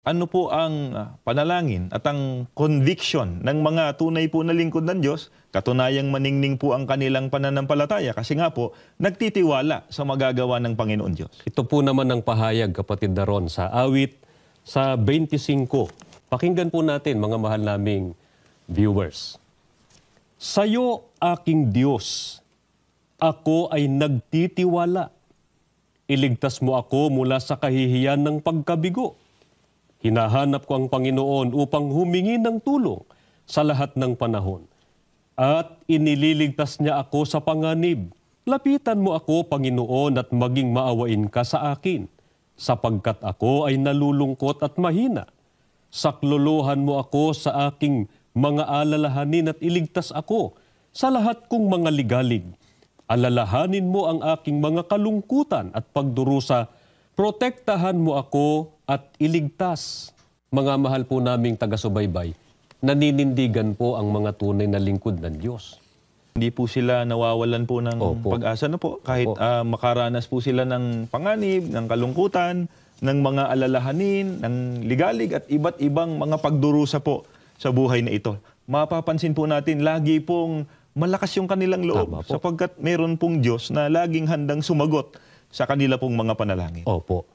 Ano po ang panalangin at ang conviction ng mga tunay po na lingkod ng Diyos? Katunayang maningning po ang kanilang pananampalataya kasi nga po nagtitiwala sa magagawa ng Panginoon Diyos. Ito po naman ang pahayag, kapatid Daron, sa awit sa 25. Pakinggan po natin, mga mahal naming viewers. Sa'yo, aking Diyos, ako ay nagtitiwala. Iligtas mo ako mula sa kahihiyan ng pagkabigo. Hinahanap ko ang Panginoon upang humingi ng tulong sa lahat ng panahon. At inililigtas niya ako sa panganib. Lapitan mo ako, Panginoon, at maging maawain ka sa akin, sapagkat ako ay nalulungkot at mahina. Saklolohan mo ako sa aking mga alalahanin at iligtas ako sa lahat kong mga ligalig. Alalahanin mo ang aking mga kalungkutan at pagdurusa. Protektahan mo ako at iligtas. Mga mahal po naming taga-subaybay, naninindigan po ang mga tunay na lingkod ng Diyos. Hindi po sila nawawalan po ng pag-asa na po. Kahit makaranas po sila ng panganib, ng kalungkutan, ng mga alalahanin, ng ligalig at iba't ibang mga pagdurusa po sa buhay na ito. Mapapansin po natin, lagi pong malakas yung kanilang loob sapagkat meron pong Diyos na laging handang sumagot sa kanila pong mga panalangin. Opo.